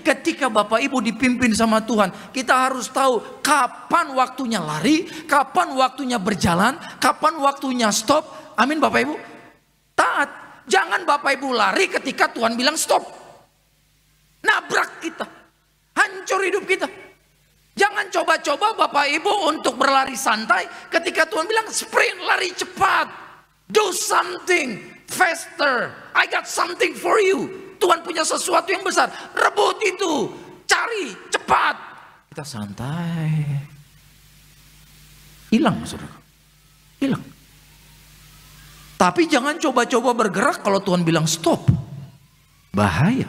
ketika Bapak Ibu dipimpin sama Tuhan, kita harus tahu kapan waktunya lari, kapan waktunya berjalan, kapan waktunya stop. Amin Bapak Ibu. Taat. Jangan Bapak Ibu lari ketika Tuhan bilang stop. Nabrak kita. Hancur hidup kita. Jangan coba-coba Bapak Ibu untuk berlari santai ketika Tuhan bilang sprint, lari cepat. Do something faster. I got something for you. Tuhan punya sesuatu yang besar. Rebut itu. Cari cepat. Kita santai. Hilang saudara. Hilang. Tapi jangan coba-coba bergerak kalau Tuhan bilang stop. Bahaya.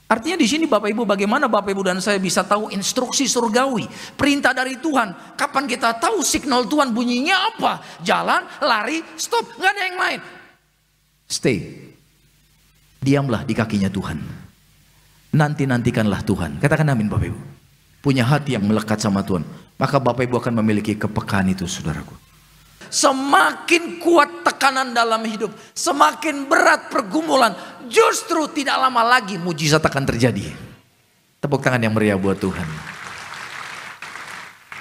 Artinya di sini Bapak Ibu, bagaimana Bapak Ibu dan saya bisa tahu instruksi surgawi, perintah dari Tuhan. Kapan kita tahu signal Tuhan bunyinya apa? Jalan, lari, stop. Nggak ada yang lain. Stay. Diamlah di kakinya Tuhan. Nantikanlah Tuhan. Katakan amin Bapak Ibu. Punya hati yang melekat sama Tuhan. Maka Bapak Ibu akan memiliki kepekaan itu saudaraku. Semakin kuat tekanan dalam hidup, semakin berat pergumulan, justru tidak lama lagi mujizat akan terjadi. Tepuk tangan yang meriah buat Tuhan.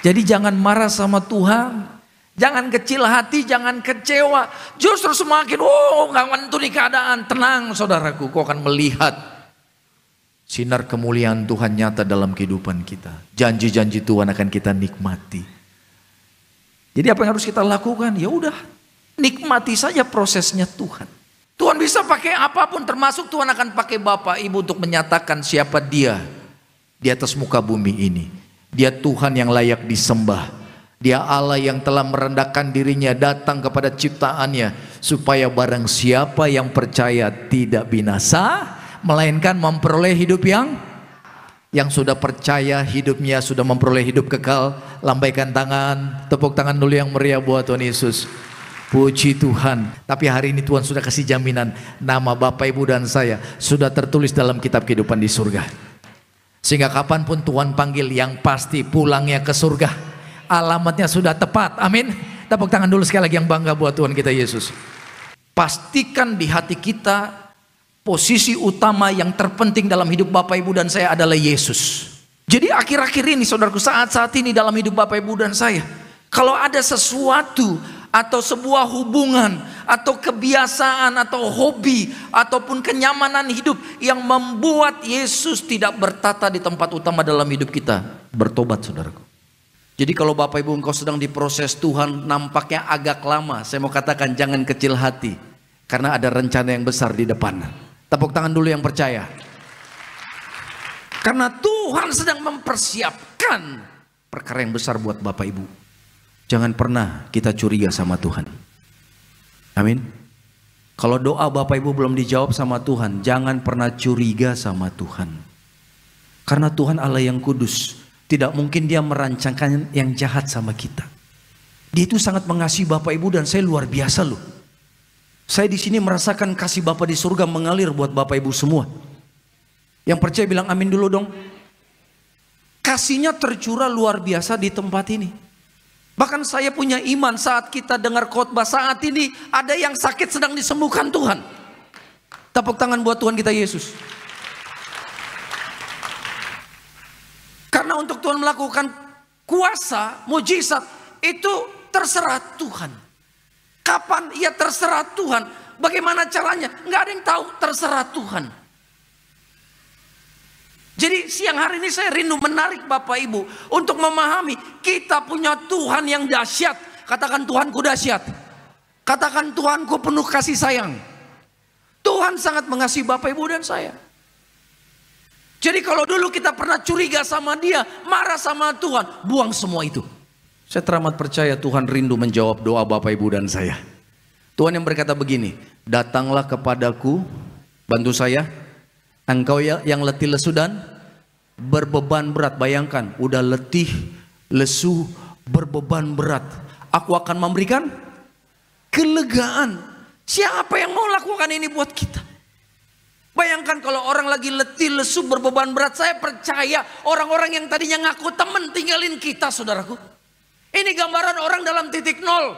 Jadi jangan marah sama Tuhan. Jangan kecil hati, jangan kecewa. Justru semakin, gak menentu di keadaan. Tenang saudaraku, kau akan melihat sinar kemuliaan Tuhan nyata dalam kehidupan kita. Janji-janji Tuhan akan kita nikmati. Jadi apa yang harus kita lakukan? Ya udah, nikmati saja prosesnya Tuhan. Tuhan bisa pakai apapun, termasuk Tuhan akan pakai Bapak Ibu untuk menyatakan siapa Dia di atas muka bumi ini. Dia Tuhan yang layak disembah. Dia Allah yang telah merendahkan dirinya datang kepada ciptaannya supaya barang siapa yang percaya tidak binasa, melainkan memperoleh hidup yang sudah percaya hidupnya sudah memperoleh hidup kekal. Lambaikan tangan, tepuk tangan dulu yang meriah buat Tuhan Yesus. Puji Tuhan. Tapi hari ini Tuhan sudah kasih jaminan, nama Bapak Ibu dan saya sudah tertulis dalam kitab kehidupan di surga. Sehingga kapanpun Tuhan panggil, yang pasti pulangnya ke surga. Alamatnya sudah tepat. Amin. Tepuk tangan dulu sekali lagi yang bangga buat Tuhan kita Yesus. Pastikan di hati kita posisi utama yang terpenting dalam hidup Bapak Ibu dan saya adalah Yesus. Jadi akhir-akhir ini saudaraku, saat-saat ini dalam hidup Bapak Ibu dan saya, kalau ada sesuatu atau sebuah hubungan atau kebiasaan atau hobi ataupun kenyamanan hidup yang membuat Yesus tidak bertata di tempat utama dalam hidup kita, bertobat saudaraku. Jadi kalau Bapak Ibu engkau sedang diproses Tuhan, nampaknya agak lama, saya mau katakan jangan kecil hati, karena ada rencana yang besar di depan. Tepuk tangan dulu yang percaya. Karena Tuhan sedang mempersiapkan perkara yang besar buat Bapak Ibu. Jangan pernah kita curiga sama Tuhan. Amin. Kalau doa Bapak Ibu belum dijawab sama Tuhan, jangan pernah curiga sama Tuhan. Karena Tuhan Allah yang kudus. Tidak mungkin Dia merancangkan yang jahat sama kita. Dia itu sangat mengasihi Bapak Ibu dan saya luar biasa loh. Saya di sini merasakan kasih Bapa di surga mengalir buat Bapak Ibu semua. Yang percaya bilang amin dulu dong. Kasihnya tercurah luar biasa di tempat ini. Bahkan saya punya iman saat kita dengar khotbah saat ini ada yang sakit sedang disembuhkan Tuhan. Tepuk tangan buat Tuhan kita Yesus. Karena untuk Tuhan melakukan kuasa, mujizat itu terserah Tuhan. Kapan? Ya terserah Tuhan. Bagaimana caranya? Nggak ada yang tahu, terserah Tuhan. Jadi siang hari ini saya rindu menarik Bapak Ibu untuk memahami kita punya Tuhan yang dahsyat. Katakan Tuhanku dahsyat. Katakan Tuhanku penuh kasih sayang. Tuhan sangat mengasihi Bapak Ibu dan saya. Jadi kalau dulu kita pernah curiga sama Dia, marah sama Tuhan, buang semua itu. Saya teramat percaya Tuhan rindu menjawab doa Bapak Ibu dan saya. Tuhan yang berkata begini, datanglah kepadaku, bantu saya, engkau yang letih lesu dan berbeban berat. Bayangkan, udah letih, lesu, berbeban berat. Aku akan memberikan kelegaan. Siapa yang mau lakukan ini buat kita? Bayangkan kalau orang lagi letih, lesu, berbeban berat. Saya percaya orang-orang yang tadinya ngaku teman tinggalin kita saudaraku. Ini gambaran orang dalam titik nol.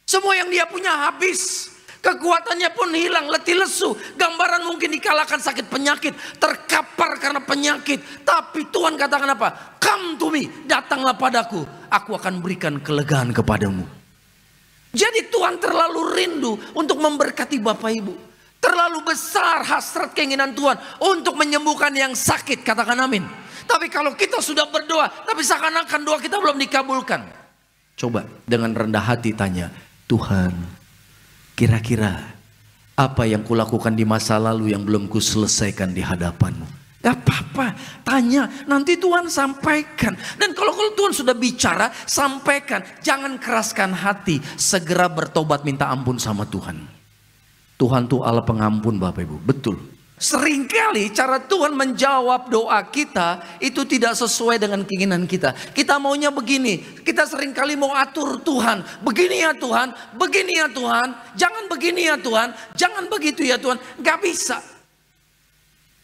Semua yang dia punya habis. Kekuatannya pun hilang, letih lesu. Gambaran mungkin dikalahkan sakit penyakit, terkapar karena penyakit. Tapi Tuhan katakan apa? Come to me, datanglah padaku. Aku akan berikan kelegaan kepadamu. Jadi Tuhan terlalu rindu untuk memberkati Bapak Ibu. Terlalu besar hasrat keinginan Tuhan untuk menyembuhkan yang sakit. Katakan amin. Tapi kalau kita sudah berdoa, tapi seakan-akan doa kita belum dikabulkan. Coba dengan rendah hati tanya, Tuhan, kira-kira apa yang kulakukan di masa lalu yang belum kuselesaikan di hadapan-Mu? Gak apa-apa, tanya, nanti Tuhan sampaikan. Dan kalau Tuhan sudah bicara, sampaikan. Jangan keraskan hati, segera bertobat minta ampun sama Tuhan. Tuhan tuh Allah pengampun Bapak Ibu, betul. Seringkali cara Tuhan menjawab doa kita itu tidak sesuai dengan keinginan kita. Kita maunya begini, kita seringkali mau atur Tuhan. Begini ya Tuhan, begini ya Tuhan, jangan begini ya Tuhan, jangan begitu ya Tuhan. Gak bisa.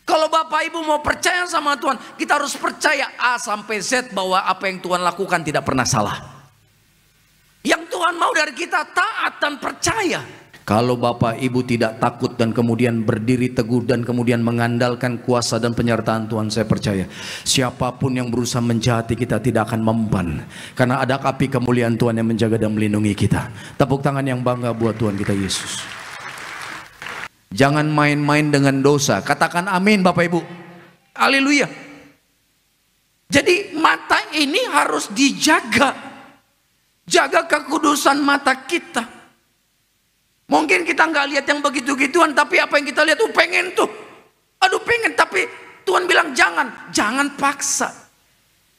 Kalau Bapak Ibu mau percaya sama Tuhan, kita harus percaya A sampai Z bahwa apa yang Tuhan lakukan tidak pernah salah. Yang Tuhan mau dari kita taat dan percaya. Kalau Bapak Ibu tidak takut dan kemudian berdiri teguh dan kemudian mengandalkan kuasa dan penyertaan Tuhan, saya percaya siapapun yang berusaha menjahati kita tidak akan mempan. Karena ada api kemuliaan Tuhan yang menjaga dan melindungi kita. Tepuk tangan yang bangga buat Tuhan kita Yesus. Jangan main-main dengan dosa. Katakan amin Bapak Ibu. Haleluya. Jadi mata ini harus dijaga. Jaga kekudusan mata kita. Mungkin kita nggak lihat yang begitu-gituan, tapi apa yang kita lihat tuh pengen tuh. Aduh pengen, tapi Tuhan bilang jangan paksa.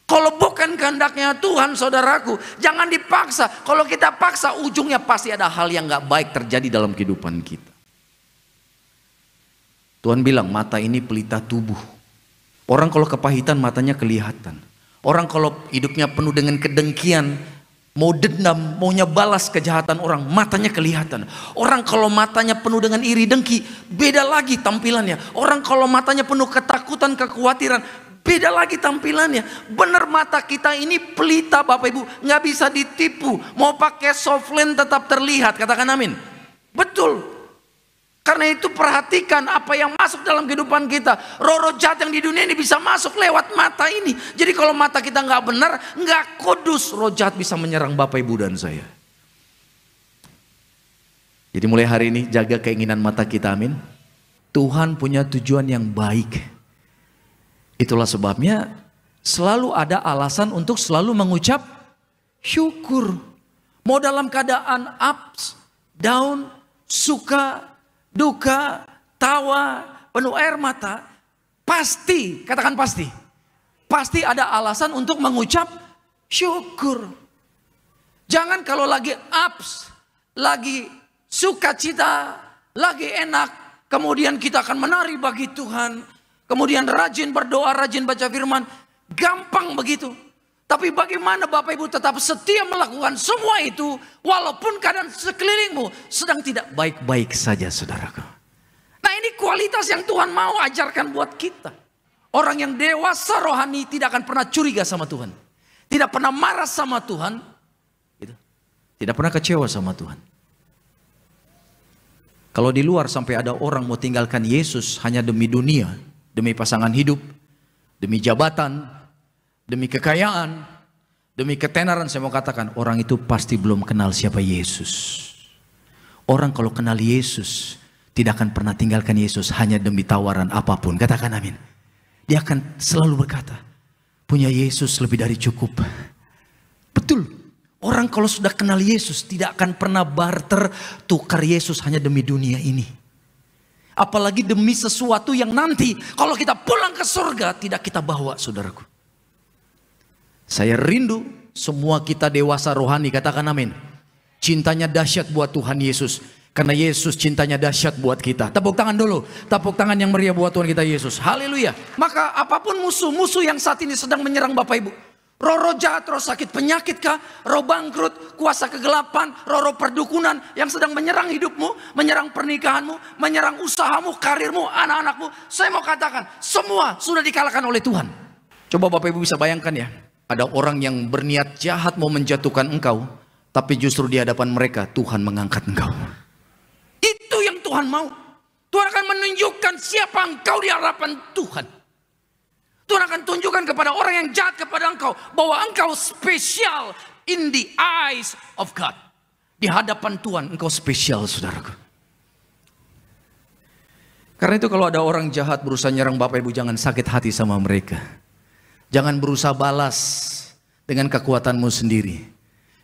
Kalau bukan kehendaknya Tuhan saudaraku, jangan dipaksa. Kalau kita paksa ujungnya pasti ada hal yang nggak baik terjadi dalam kehidupan kita. Tuhan bilang mata ini pelita tubuh. Orang kalau kepahitan matanya kelihatan. Orang kalau hidupnya penuh dengan kedengkian, mau dendam, maunya balas kejahatan orang, matanya kelihatan. Orang kalau matanya penuh dengan iri dengki, beda lagi tampilannya. Orang kalau matanya penuh ketakutan, kekhawatiran, beda lagi tampilannya. Benar mata kita ini pelita Bapak Ibu, nggak bisa ditipu. Mau pakai soft lens tetap terlihat, katakan amin. Betul. Karena itu perhatikan apa yang masuk dalam kehidupan kita. Roh-roh jahat yang di dunia ini bisa masuk lewat mata ini. Jadi kalau mata kita nggak benar, nggak kudus, roh jahat bisa menyerang Bapak Ibu dan saya. Jadi mulai hari ini jaga keinginan mata kita, amin. Tuhan punya tujuan yang baik. Itulah sebabnya selalu ada alasan untuk selalu mengucap syukur. Mau dalam keadaan ups, down, suka, duka, tawa, penuh air mata, pasti, katakan pasti. Pasti ada alasan untuk mengucap syukur. Jangan kalau lagi ups, lagi sukacita, lagi enak, kemudian kita akan menari bagi Tuhan. Kemudian rajin berdoa, rajin baca firman, gampang begitu. Tapi bagaimana Bapak Ibu tetap setia melakukan semua itu walaupun keadaan sekelilingmu sedang tidak baik-baik saja saudaraku. Nah ini kualitas yang Tuhan mau ajarkan buat kita. Orang yang dewasa rohani tidak akan pernah curiga sama Tuhan. Tidak pernah marah sama Tuhan. Tidak pernah kecewa sama Tuhan. Kalau di luar sampai ada orang mau tinggalkan Yesus hanya demi dunia, demi pasangan hidup, demi jabatan, demi kekayaan, demi ketenaran, saya mau katakan orang itu pasti belum kenal siapa Yesus. Orang kalau kenal Yesus tidak akan pernah tinggalkan Yesus hanya demi tawaran apapun. Katakan amin. Dia akan selalu berkata, punya Yesus lebih dari cukup. Betul. Orang kalau sudah kenal Yesus tidak akan pernah barter tukar Yesus hanya demi dunia ini. Apalagi demi sesuatu yang nanti kalau kita pulang ke surga tidak kita bawa saudaraku. Saya rindu semua kita dewasa rohani, katakan amin. Cintanya dahsyat buat Tuhan Yesus. Karena Yesus cintanya dahsyat buat kita. Tepuk tangan dulu. Tepuk tangan yang meriah buat Tuhan kita Yesus. Haleluya. Maka apapun musuh-musuh yang saat ini sedang menyerang Bapak Ibu. Roh-roh jahat, roh sakit penyakit kah? Roh bangkrut, kuasa kegelapan, roh-roh perdukunan yang sedang menyerang hidupmu, menyerang pernikahanmu, menyerang usahamu, karirmu, anak-anakmu. Saya mau katakan semua sudah dikalahkan oleh Tuhan. Coba Bapak Ibu bisa bayangkan ya. Ada orang yang berniat jahat mau menjatuhkan engkau, tapi justru di hadapan mereka Tuhan mengangkat engkau. Tuhan mau. Tuhan akan menunjukkan siapa engkau di hadapan Tuhan. Tuhan akan tunjukkan kepada orang yang jahat kepada engkau bahwa engkau spesial in the eyes of God. Di hadapan Tuhan engkau spesial, saudaraku. Karena itu kalau ada orang jahat berusaha nyerang Bapak Ibu, jangan sakit hati sama mereka. Jangan berusaha balas dengan kekuatanmu sendiri.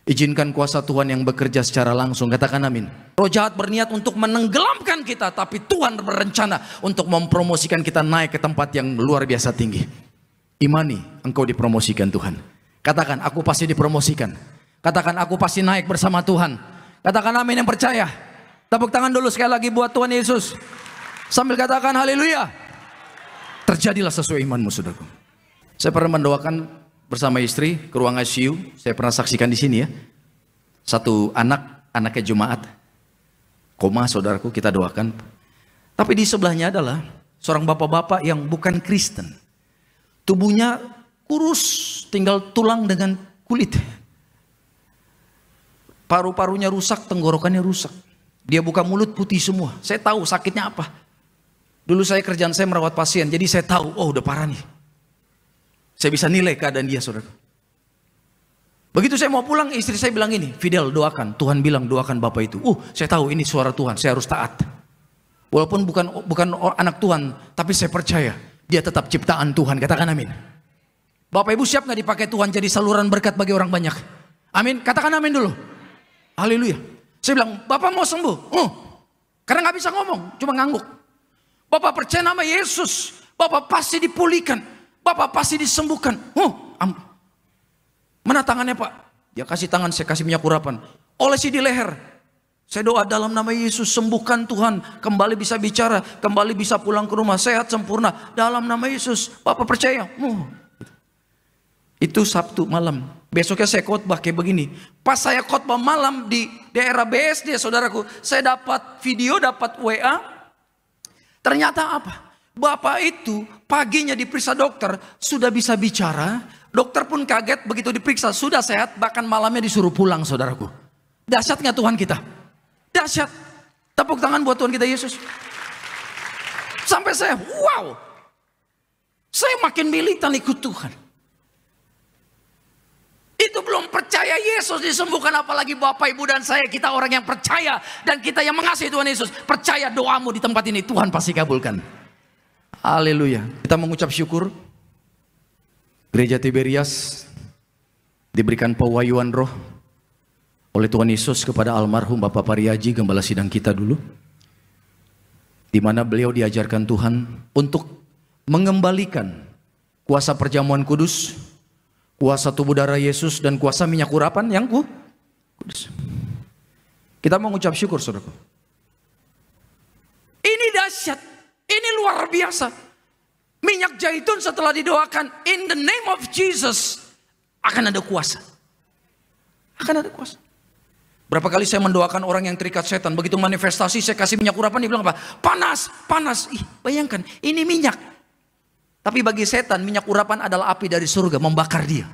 Izinkan kuasa Tuhan yang bekerja secara langsung. Katakan amin. Roh jahat berniat untuk menenggelamkan kita, tapi Tuhan berencana untuk mempromosikan kita naik ke tempat yang luar biasa tinggi. Imani, engkau dipromosikan Tuhan. Katakan, aku pasti dipromosikan. Katakan, aku pasti naik bersama Tuhan. Katakan amin yang percaya. Tepuk tangan dulu sekali lagi buat Tuhan Yesus. Sambil katakan haleluya. Terjadilah sesuai imanmu, saudaraku. Saya pernah mendoakan bersama istri ke ruang ICU. Saya pernah saksikan di sini ya. Satu anaknya jemaat koma, saudaraku, kita doakan. Tapi di sebelahnya adalah seorang bapak-bapak yang bukan Kristen. Tubuhnya kurus, tinggal tulang dengan kulit. Paru-parunya rusak, tenggorokannya rusak. Dia buka mulut putih semua. Saya tahu sakitnya apa. Dulu kerjaan saya merawat pasien, jadi saya tahu, oh udah parah nih. Saya bisa nilai keadaan dia, saudara. Begitu saya mau pulang, istri saya bilang ini, Fidel doakan. Tuhan bilang doakan bapak itu. Saya tahu ini suara Tuhan, saya harus taat. Walaupun bukan anak Tuhan, tapi saya percaya dia tetap ciptaan Tuhan. Katakan amin. Bapak Ibu siap nggak dipakai Tuhan jadi saluran berkat bagi orang banyak? Amin. Katakan amin dulu. Haleluya. Saya bilang, Bapak mau sembuh? Karena nggak bisa ngomong, cuma ngangguk. Bapak percaya nama Yesus, Bapak pasti dipulihkan. Bapak pasti disembuhkan. Mana tangannya Pak? Dia kasih tangan, saya kasih minyak urapan. Olesi di leher. Saya doa dalam nama Yesus, sembuhkan Tuhan. Kembali bisa bicara, kembali bisa pulang ke rumah, sehat sempurna. Dalam nama Yesus, Bapak percaya. Itu Sabtu malam. Besoknya saya khotbah kayak begini. Pas saya khotbah malam di daerah BSD, saudaraku, saya dapat video, dapat WA. Ternyata apa? Bapak itu paginya diperiksa dokter, sudah bisa bicara. Dokter pun kaget begitu diperiksa, sudah sehat. Bahkan malamnya disuruh pulang, saudaraku. Dahsyat nggak Tuhan kita? Dahsyat. Tepuk tangan buat Tuhan kita Yesus. Sampai saya, wow. Saya makin militan ikut Tuhan. Itu belum percaya Yesus disembuhkan, apalagi Bapak, Ibu dan saya. Kita orang yang percaya dan kita yang mengasihi Tuhan Yesus. Percaya doamu di tempat ini, Tuhan pasti kabulkan. Haleluya. Kita mengucap syukur. Gereja Tiberias diberikan pewahyuan roh oleh Tuhan Yesus kepada almarhum Bapak Pariaji, gembala sidang kita dulu. Di mana beliau diajarkan Tuhan untuk mengembalikan kuasa perjamuan kudus, kuasa tubuh darah Yesus, dan kuasa minyak urapan yang kudus. Kita mengucap syukur, saudaraku. Ini dahsyat. Ini luar biasa. Minyak zaitun setelah didoakan in the name of Jesus, akan ada kuasa. Akan ada kuasa. Berapa kali saya mendoakan orang yang terikat setan, begitu manifestasi saya kasih minyak urapan, dia bilang apa? Panas, panas. Bayangkan, ini minyak. Tapi bagi setan minyak urapan adalah api dari surga, membakar dia.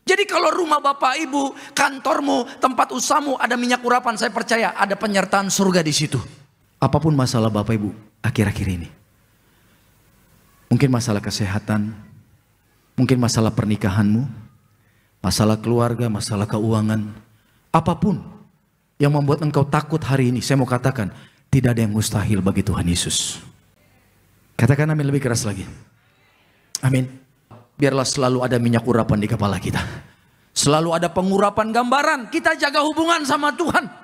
Jadi kalau rumah Bapak Ibu, kantormu, tempat usahamu ada minyak urapan, saya percaya ada penyertaan surga di situ. Apapun masalah Bapak Ibu akhir-akhir ini, mungkin masalah kesehatan, mungkin masalah pernikahanmu, masalah keluarga, masalah keuangan, apapun yang membuat engkau takut hari ini, saya mau katakan tidak ada yang mustahil bagi Tuhan Yesus. Katakan amin lebih keras lagi. Amin. Biarlah selalu ada minyak urapan di kepala kita, selalu ada pengurapan gambaran. Kita jaga hubungan sama Tuhan.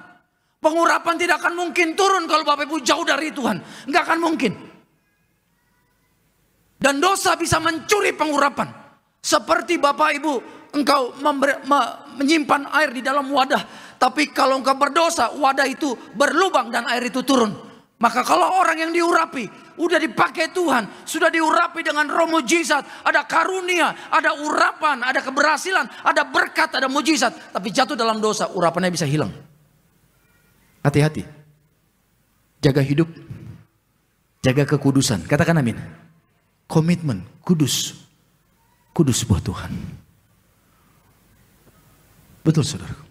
Pengurapan tidak akan mungkin turun kalau Bapak Ibu jauh dari Tuhan. Nggak akan mungkin. Dan dosa bisa mencuri pengurapan. Seperti Bapak Ibu, engkau menyimpan air di dalam wadah. Tapi kalau engkau berdosa, wadah itu berlubang dan air itu turun. Maka kalau orang yang diurapi, udah dipakai Tuhan, sudah diurapi dengan roh mujizat, ada karunia, ada urapan, ada keberhasilan, ada berkat, ada mujizat. Tapi jatuh dalam dosa, urapannya bisa hilang. Hati-hati. Jaga hidup. Jaga kekudusan. Katakan amin. Komitmen, kudus. Kudus buat Tuhan. Betul, saudaraku.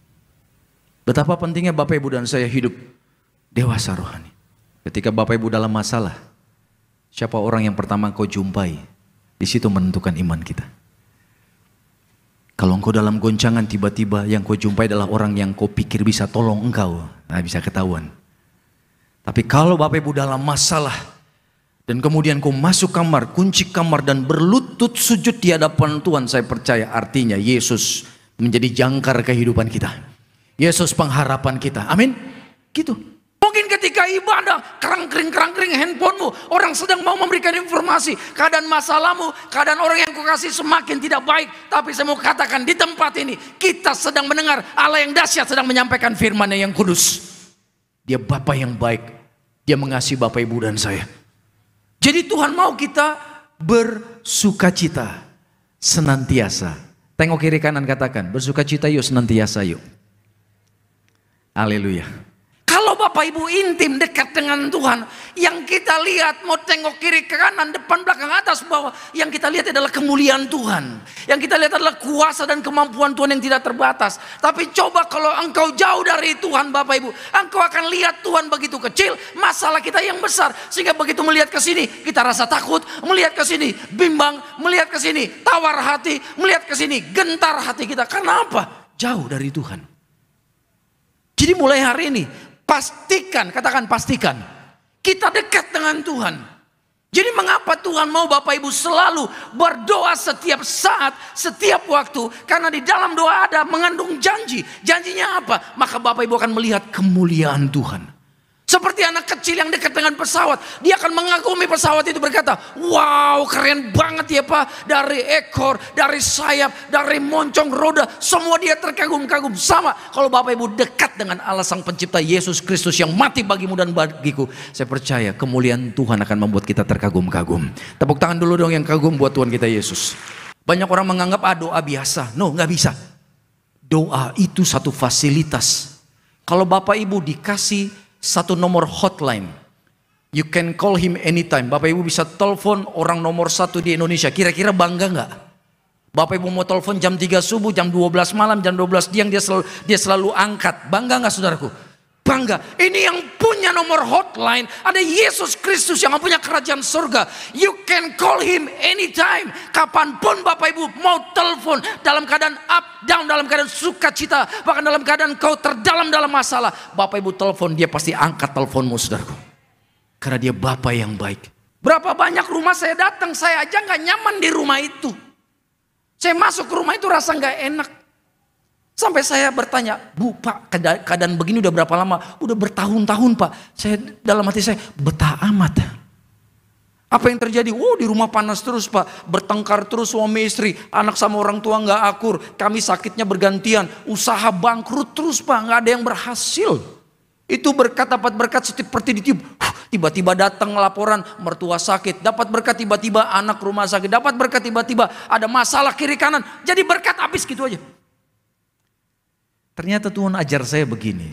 Betapa pentingnya Bapak, Ibu dan saya hidup dewasa rohani. Ketika Bapak Ibu dalam masalah, siapa orang yang pertama kau jumpai? Di situ menentukan iman kita. Kalau engkau dalam goncangan, tiba-tiba yang kau jumpai adalah orang yang kau pikir bisa tolong engkau, nah bisa ketahuan. Tapi kalau Bapak Ibu dalam masalah, dan kemudian kau masuk kamar, kunci kamar dan berlutut sujud di hadapan Tuhan, saya percaya artinya Yesus menjadi jangkar kehidupan kita. Yesus pengharapan kita, amin. Gitu. Mungkin ketika ibadah, kerang-kering handphonemu, orang sedang mau memberikan informasi, keadaan masalahmu, keadaan orang yang kau kasih semakin tidak baik. Tapi saya mau katakan di tempat ini, kita sedang mendengar Allah yang dahsyat sedang menyampaikan firman-Nya yang kudus. Dia Bapa yang baik, Dia mengasihi Bapak Ibu dan saya. Jadi Tuhan mau kita bersukacita senantiasa. Tengok kiri kanan, katakan, bersukacita yuk senantiasa yuk. Haleluya. Kalau Bapak Ibu intim dekat dengan Tuhan, yang kita lihat mau tengok kiri ke kanan, depan belakang atas bawah, yang kita lihat adalah kemuliaan Tuhan. Yang kita lihat adalah kuasa dan kemampuan Tuhan yang tidak terbatas. Tapi coba kalau engkau jauh dari Tuhan Bapak Ibu, engkau akan lihat Tuhan begitu kecil, masalah kita yang besar. Sehingga begitu melihat ke sini, kita rasa takut, melihat ke sini bimbang, melihat ke sini tawar hati, melihat ke sini gentar hati kita. Karena apa? Jauh dari Tuhan. Jadi mulai hari ini, pastikan, katakan pastikan, kita dekat dengan Tuhan. Jadi mengapa Tuhan mau Bapak Ibu selalu berdoa setiap saat, setiap waktu? Karena di dalam doa ada mengandung janji. Janjinya apa? Maka Bapak Ibu akan melihat kemuliaan Tuhan. Seperti anak kecil yang dekat dengan pesawat. Dia akan mengagumi pesawat itu, berkata, wow keren banget ya Pak. Dari ekor, dari sayap, dari moncong roda, semua dia terkagum-kagum. Sama kalau Bapak Ibu dekat dengan Allah Sang Pencipta Yesus Kristus yang mati bagimu dan bagiku. Saya percaya kemuliaan Tuhan akan membuat kita terkagum-kagum. Tepuk tangan dulu dong yang kagum buat Tuhan kita Yesus. Banyak orang menganggap doa biasa. No, nggak bisa. Doa itu satu fasilitas. Kalau Bapak Ibu dikasih satu nomor hotline, you can call him anytime. Bapak Ibu bisa telepon orang nomor 1 di Indonesia. Kira-kira bangga nggak? Bapak Ibu mau telepon jam 3 subuh, jam 12 malam, jam 12 siang, dia selalu angkat. Bangga nggak saudaraku? Bangga. Ini yang punya nomor hotline ada Yesus Kristus yang punya kerajaan surga. You can call him anytime. Kapanpun Bapak Ibu mau telepon, dalam keadaan up, down, dalam keadaan sukacita, bahkan dalam keadaan kau terdalam dalam masalah, Bapak Ibu telepon, dia pasti angkat teleponmu saudaraku. Karena dia Bapa yang baik. Berapa banyak rumah saya datang, saya aja nggak nyaman di rumah itu. Saya masuk ke rumah itu rasa nggak enak. Sampai saya bertanya, Bu Pak, keadaan begini udah berapa lama? Udah bertahun-tahun Pak. Saya dalam hati saya, betah amat. Apa yang terjadi? Di rumah panas terus Pak. Bertengkar terus suami istri. Anak sama orang tua nggak akur. Kami sakitnya bergantian. Usaha bangkrut terus Pak. Nggak ada yang berhasil. Itu berkat, dapat berkat seperti ditiup. Tiba-tiba datang laporan mertua sakit. Dapat berkat tiba-tiba anak rumah sakit. Dapat berkat tiba-tiba ada masalah kiri kanan. Jadi berkat habis gitu aja. Ternyata Tuhan ajar saya begini.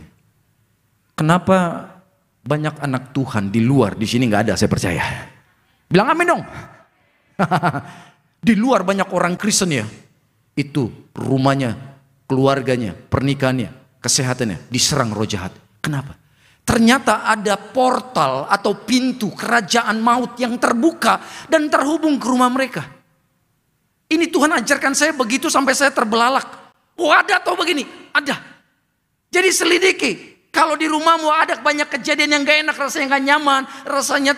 Kenapa banyak anak Tuhan di luar, di sini nggak ada, saya percaya. Bilang amin dong. Di luar banyak orang Kristen ya. Itu rumahnya, keluarganya, pernikahannya, kesehatannya diserang roh jahat. Kenapa? Ternyata ada portal atau pintu kerajaan maut yang terbuka dan terhubung ke rumah mereka. Ini Tuhan ajarkan saya begitu sampai saya terbelalak. Ada atau begini? Ada. Jadi selidiki. Kalau di rumahmu ada banyak kejadian yang gak enak, rasanya gak nyaman, rasanya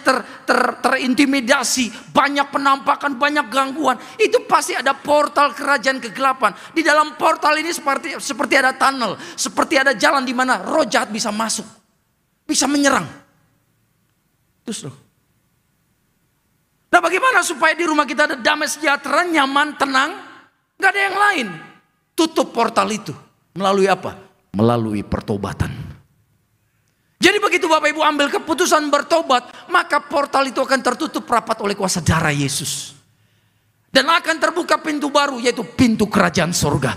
terintimidasi, banyak penampakan, banyak gangguan. Itu pasti ada portal kerajaan kegelapan. Di dalam portal ini seperti ada tunnel, seperti ada jalan di mana roh jahat bisa masuk, bisa menyerang. Terus loh. Nah bagaimana supaya di rumah kita ada damai sejahtera, nyaman, tenang? Gak ada yang lain. Tutup portal itu. Melalui apa? Melalui pertobatan. Jadi begitu Bapak Ibu ambil keputusan bertobat, maka portal itu akan tertutup rapat oleh kuasa darah Yesus. Dan akan terbuka pintu baru, yaitu pintu kerajaan surga.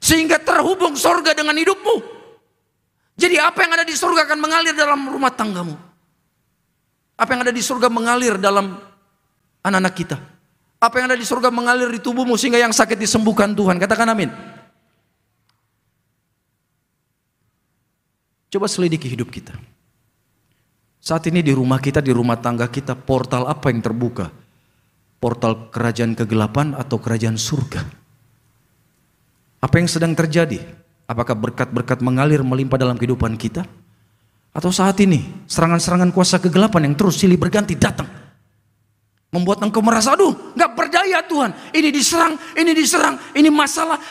Sehingga terhubung surga dengan hidupmu. Jadi apa yang ada di surga akan mengalir dalam rumah tanggamu. Apa yang ada di surga mengalir dalam anak-anak kita. Apa yang ada di surga mengalir di tubuhmu sehingga yang sakit disembuhkan Tuhan. Katakan amin. Coba selidiki hidup kita. Saat ini di rumah kita, di rumah tangga kita, portal apa yang terbuka? Portal kerajaan kegelapan atau kerajaan surga? Apa yang sedang terjadi? Apakah berkat-berkat mengalir melimpah dalam kehidupan kita? Atau saat ini serangan-serangan kuasa kegelapan yang terus silih berganti datang, membuat engkau merasa, aduh gak berdaya Tuhan, ini diserang, ini masalah.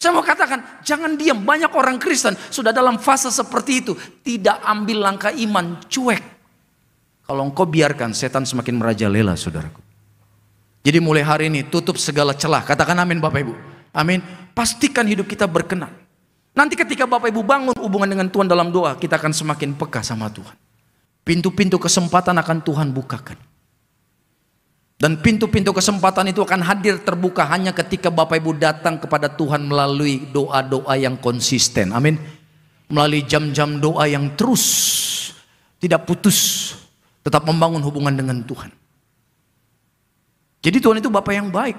Saya mau katakan, jangan diam. Banyak orang Kristen sudah dalam fase seperti itu. Tidak ambil langkah iman, cuek. Kalau engkau biarkan, setan semakin merajalela, saudaraku. Jadi mulai hari ini tutup segala celah. Katakan amin Bapak Ibu. Amin. Pastikan hidup kita berkenan. Nanti ketika Bapak Ibu bangun hubungan dengan Tuhan dalam doa, kita akan semakin peka sama Tuhan. Pintu-pintu kesempatan akan Tuhan bukakan. Dan pintu-pintu kesempatan itu akan hadir terbuka hanya ketika Bapak Ibu datang kepada Tuhan melalui doa-doa yang konsisten. Amin. Melalui jam-jam doa yang terus, tidak putus, tetap membangun hubungan dengan Tuhan. Jadi Tuhan itu Bapa yang baik.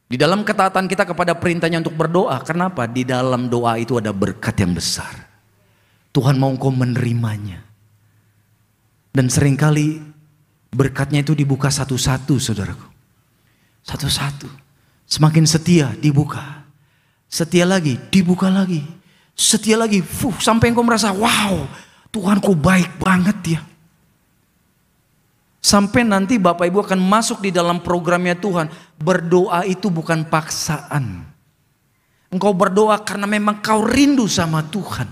Di dalam ketaatan kita kepada perintahnya untuk berdoa. Kenapa? Di dalam doa itu ada berkat yang besar. Tuhan mau engkau menerimanya. Dan seringkali berkatnya itu dibuka satu-satu, saudaraku. Satu-satu. Semakin setia dibuka. Setia lagi, dibuka lagi. Setia lagi, sampai engkau merasa, wow, Tuhanku baik banget ya. Sampai nanti Bapak Ibu akan masuk di dalam programnya Tuhan. Berdoa itu bukan paksaan. Engkau berdoa karena memang kau rindu sama Tuhan.